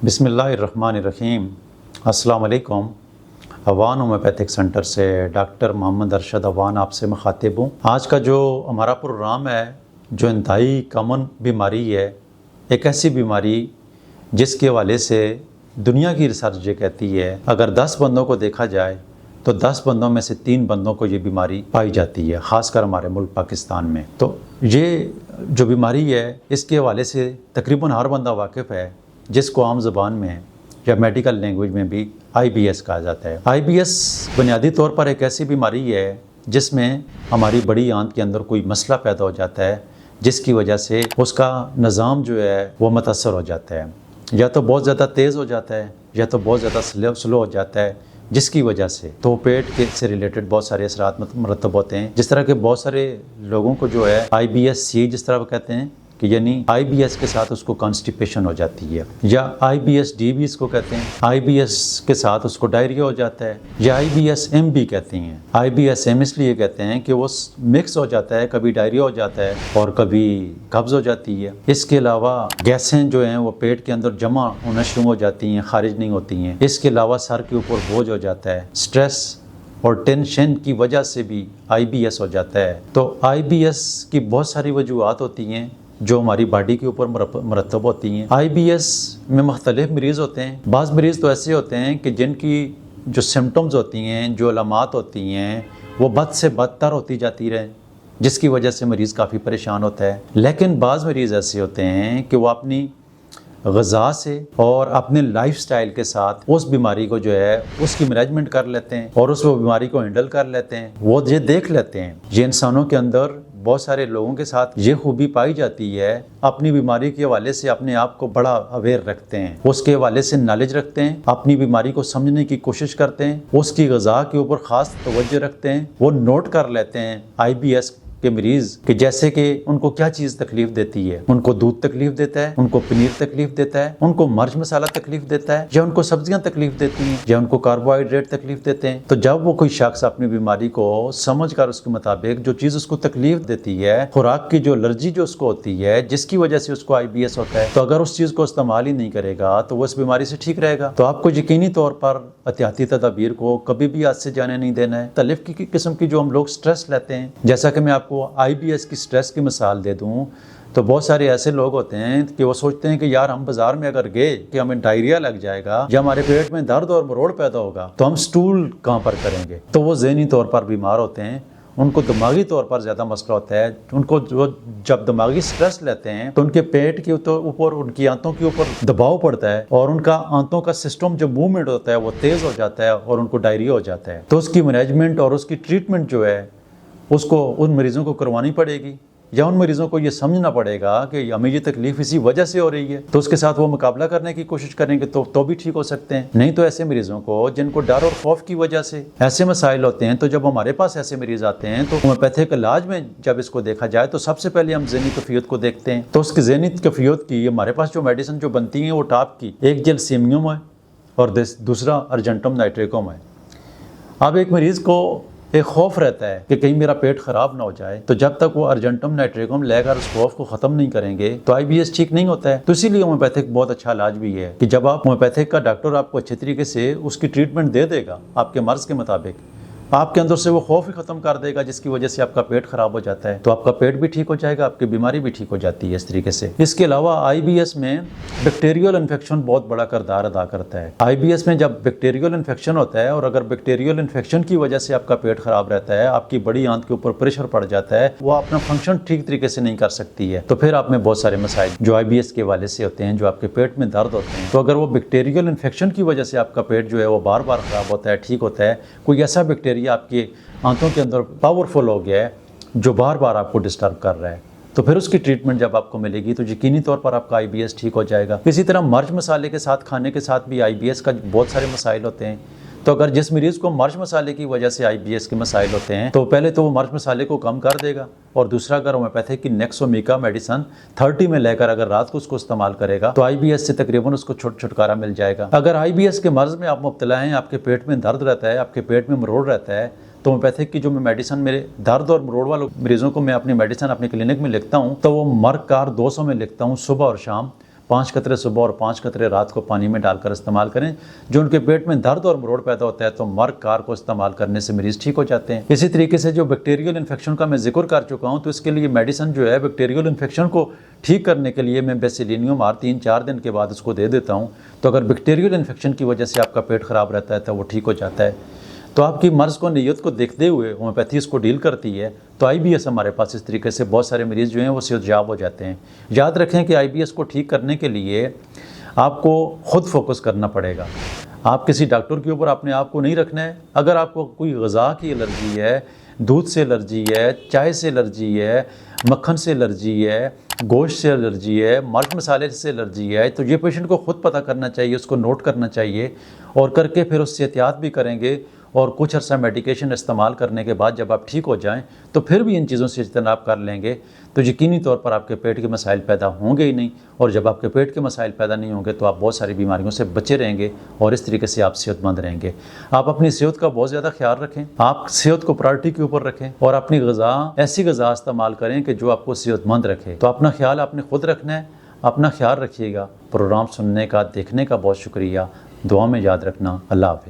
बिस्मिल्लाहिर्रहमानिर्रहीम। अस्सलाम वालेकुम। अवान होम्योपैथिक सेंटर से डॉक्टर मोहम्मद अरशद अवान आपसे मुखातिब हूँ। आज का जो हमारा प्रोग्राम है, जो इंतहाई कॉमन बीमारी है, एक ऐसी बीमारी जिसके हवाले से दुनिया की रिसर्च ये कहती है अगर 10 बंदों को देखा जाए तो 10 बंदों में से 3 बंदों को ये बीमारी पाई जाती है, ख़ासकर हमारे मुल्क पाकिस्तान में। तो ये जो बीमारी है, इसके हवाले से तकरीबन हर बंदा वाकिफ़ है, जिसको आम ज़बान में या मेडिकल लैंग्वेज में भी IBS कहा जाता है। IBS बुनियादी तौर पर एक ऐसी बीमारी है जिसमें हमारी बड़ी आंत के अंदर कोई मसला पैदा हो जाता है, जिसकी वजह से उसका निज़ाम जो है वो मुतासर हो जाता है, या तो बहुत ज़्यादा तेज़ हो जाता है या तो बहुत ज़्यादा स्लो हो जाता है, जिसकी वजह से तो पेट के से रिलेटेड बहुत सारे असरात मरतब होते हैं। जिस तरह के बहुत सारे लोगों को जो है IBS-C जिस तरह वो कहते हैं कि यानी IBS के साथ उसको कॉन्स्टिपेशन हो जाती है, या IBS-D भी इसको कहते हैं, IBS के साथ उसको डायरिया हो जाता है, या IBS-M भी कहती हैं। IBS-M इसलिए कहते हैं कि वो मिक्स हो जाता है, कभी डायरिया हो जाता है और कभी कब्ज़ हो जाती है। इसके अलावा गैसें जो हैं वो पेट के अंदर जमा होना शुरू हो जाती हैं, खारिज नहीं होती हैं। इसके अलावा सर के ऊपर बोझ हो जाता है, स्ट्रेस और टेंशन की वजह से भी IBS हो जाता है। तो IBS की बहुत सारी वजूहात होती हैं जो हमारी बॉडी के ऊपर मरतब होती हैं। IBS में मुख्तलिफ मरीज़ होते हैं। बाज़ मरीज़ तो ऐसे होते हैं कि जिनकी जो सिम्टम्स होती हैं, जो अलामात होती हैं, वो बद से बदतर होती जाती रहें, जिसकी वजह से मरीज़ काफ़ी परेशान होता है। लेकिन बाज़ मरीज़ ऐसे होते हैं कि वो अपनी ग़िज़ा से और अपने लाइफ स्टाइल के साथ उस बीमारी को जो है उसकी मैनेजमेंट कर लेते हैं और उस बीमारी को हैंडल कर लेते हैं। वो ये देख लेते हैं, ये इंसानों के अंदर बहुत सारे लोगों के साथ ये खूबी पाई जाती है, अपनी बीमारी के हवाले से अपने आप को बड़ा अवेयर रखते हैं, उसके हवाले से नॉलेज रखते हैं, अपनी बीमारी को समझने की कोशिश करते हैं, उसकी ग़िज़ा के ऊपर ख़ास तवज्जो रखते हैं। वो नोट कर लेते हैं IBS के मरीज़ कि जैसे कि उनको क्या चीज़ तकलीफ़ देती है। उनको दूध तकलीफ़ देता है, उनको पनीर तकलीफ़ देता है, उनको मर्च मसाला तकलीफ़ देता है, या उनको सब्जियां तकलीफ़ देती हैं, या उनको कार्बोहाइड्रेट तकलीफ़ देते हैं। तो जब वो कोई शख्स अपनी बीमारी को समझ कर उसके मुताबिक जो चीज़ उसको तकलीफ़ देती है, खुराक की जो एलर्जी जो उसको होती है, जिसकी वजह से उसको IBS होता है, तो अगर उस चीज़ को इस्तेमाल ही नहीं करेगा तो वो इस बीमारी से ठीक रहेगा। तो आपको यकीनी तौर पर एहतियाती तदाबीर को कभी भी हाथ से जाने नहीं देना है। मुख्तलिफ की किस्म की जो हम लोग स्ट्रेस लेते हैं, जैसा कि मैं आपको IBS की स्ट्रेस की मिसाल दे दूं, तो बहुत सारे ऐसे लोग होते हैं कि वो सोचते हैं कि यार हम बाज़ार में अगर गए कि हमें डायरिया लग जाएगा या हमारे पेट में दर्द और मरोड़ पैदा होगा तो हम स्टूल कहाँ पर करेंगे। तो वो ज़हनी तौर पर बीमार होते हैं, उनको दिमागी तौर पर ज़्यादा मसला होता है। उनको जो जब दिमागी स्ट्रेस लेते हैं तो उनके पेट के ऊपर, उनकी आंतों के ऊपर दबाव पड़ता है और उनका आंतों का सिस्टम जो मूवमेंट होता है वो तेज़ हो जाता है और उनको डायरिया हो जाता है। तो उसकी मैनेजमेंट और उसकी ट्रीटमेंट जो है उसको उन मरीज़ों को करवानी पड़ेगी, या उन मरीज़ों को ये समझना पड़ेगा कि हमें ये तकलीफ़ इसी वजह से हो रही है, तो उसके साथ वो मुकाबला करने की कोशिश करेंगे तो भी ठीक हो सकते हैं। नहीं तो ऐसे मरीज़ों को जिनको डर और खौफ की वजह से ऐसे मसाइल होते हैं, तो जब हमारे पास ऐसे मरीज़ आते हैं तो होम्योपैथिक इलाज में जब इसको देखा जाए तो सबसे पहले हम ज़हनी कैफियत को देखते हैं। तो उसकी ज़हनी कैफियत की हमारे पास जो मेडिसिन जो बनती हैं वो टाप की, एक जेलसीमियम है और दूसरा अर्जेंटम नाइट्रेकम है। अब एक मरीज़ को एक खौफ रहता है कि कहीं मेरा पेट ख़राब ना हो जाए, तो जब तक वो अर्जेंटम नाइट्रेकम लेकर उस खौफ को ख़त्म नहीं करेंगे तो IBS ठीक नहीं होता है। तो इसीलिए होम्योपैथिक बहुत अच्छा इलाज भी है कि जब आप होम्योपैथिक का डॉक्टर आपको अच्छे तरीके से उसकी ट्रीटमेंट दे देगा आपके मर्ज़ के मुताबिक, आपके अंदर से वो खौफ ही ख़त्म कर देगा जिसकी वजह से आपका पेट ख़राब हो जाता है, तो आपका पेट भी ठीक हो जाएगा, आपकी बीमारी भी ठीक हो जाती है इस तरीके से। इसके अलावा IBS में बैक्टीरियल इन्फेक्शन बहुत बड़ा किरदार अदा करता है। IBS में जब बैक्टीरियल इन्फेक्शन होता है और अगर बैक्टीरियल इन्फेक्शन की वजह से आपका पेट ख़राब रहता है, आपकी बड़ी आंत के ऊपर प्रेशर पड़ जाता है, वो अपना फंक्शन ठीक तरीके से नहीं कर सकती है, तो फिर आप में बहुत सारे मसाइल जो IBS के हवाले से होते हैं, जो आपके पेट में दर्द होते हैं, तो अगर वो बैक्टीरियल इन्फेक्शन की वजह से आपका पेट जो है वो बार बार ख़राब होता है, ठीक होता है, कोई ऐसा बैक्टीरिया आपकी आंतों के अंदर पावरफुल हो गया है जो बार बार आपको डिस्टर्ब कर रहा है, तो फिर उसकी ट्रीटमेंट जब आपको मिलेगी तो यकीनी तौर पर आपका IBS ठीक हो जाएगा। इसी तरह मर्च मसाले के साथ खाने के साथ भी IBS का बहुत सारे मसाइल होते हैं। तो अगर जिस मरीज़ को मर्च मसाले की वजह से IBS के मसाइल होते हैं तो पहले तो वो मर्च मसाले को कम कर देगा, और दूसरा अगर होम्योपैथिक की नेक्सोमिका मेडिसिन 30 में लेकर अगर रात को उसको इस्तेमाल करेगा तो IBS से तकरीबन उसको छुटकारा मिल जाएगा। अगर IBS के मर्ज़ में आप मुब्तला हैं, आपके पेट में दर्द रहता है, आपके पेट में मरोड़ रहता है, तो होम्योपैथिक की जो मैं मेडिसिन मेरे दर्द और मरोड़ वाले मरीज़ों को मैं अपनी मेडिसिन अपनी क्लिनिक में लिखता हूँ तो वो मर्कार 200 में लिखता हूँ सुबह और शाम। 5 قطرے صبح اور 5 قطرے رات کو پانی میں ڈال کر استعمال کریں. جو ان کے پیٹ میں درد اور مروڑ پیدا ہوتا ہے تو مرگ کار کو استعمال کرنے سے مریض ٹھیک ہو جاتے ہیں. اسی طریقے سے جو بیکٹیریل انفیکشن کا میں ذکر کر چکا ہوں، تو اس کے لیے میڈیسن جو ہے بیکٹیریل انفیکشن کو ٹھیک کرنے کے لیے میں بیسیلینیوم ہر 3-4 دن کے بعد اس کو دے دیتا ہوں. تو اگر بیکٹیریل انفیکشن کی وجہ سے آپ کا پیٹ خراب رہتا ہے تو وہ ٹھیک ہو جاتا ہے. تو آپ کی مرض کو نیت کو دیکھتے ہوئے ہومیوپیتھی اس کو ڈیل کرتی ہے. تو آئی بی ایس ہمارے پاس اس طریقے سے بہت سارے مریض جو ہیں وہ صحت یاب ہو جاتے ہیں. یاد رکھیں کہ آئی بی ایس کو ٹھیک کرنے کے لیے آپ کو خود فوکس کرنا پڑے گا. آپ کسی ڈاکٹر کے اوپر اپنے آپ کو نہیں رکھنا ہے. اگر آپ کو کوئی غذا کی الرجی ہے، دودھ سے الرجی ہے، چائے سے الرجی ہے، مکھن سے الرجی ہے، گوشت سے الرجی ہے، مرچ مسالے سے الرجی ہے، تو یہ پیشنٹ کو خود پتہ کرنا چاہیے، اس کو نوٹ کرنا چاہیے اور کر کے پھر اس سے احتیاط بھی کریں گے. اور کچھ عرصہ میڈیکیشن استعمال کرنے کے بعد جب آپ ٹھیک ہو جائیں تو پھر بھی ان چیزوں سے اجتناب کر لیں گے تو یقینی طور پر آپ کے پیٹ کے مسائل پیدا ہوں گے ہی نہیں. اور جب آپ کے پیٹ کے مسائل پیدا نہیں ہوں گے تو آپ بہت ساری بیماریوں سے بچے رہیں گے اور اس طریقے سے آپ صحت مند رہیں گے. آپ اپنی صحت کا بہت زیادہ خیال رکھیں، آپ صحت کو پرائرٹی کے اوپر رکھیں اور اپنی غذا ایسی غذا استعمال کریں کہ جو آپ کو صحت مند رکھے. تو اپنا خیال آپ نے خود رکھنا ہے. اپنا خیال رکھیے گا. پروگرام سننے کا، دیکھنے کا بہت شکریہ. دعا میں یاد رکھنا. اللہ حافظ.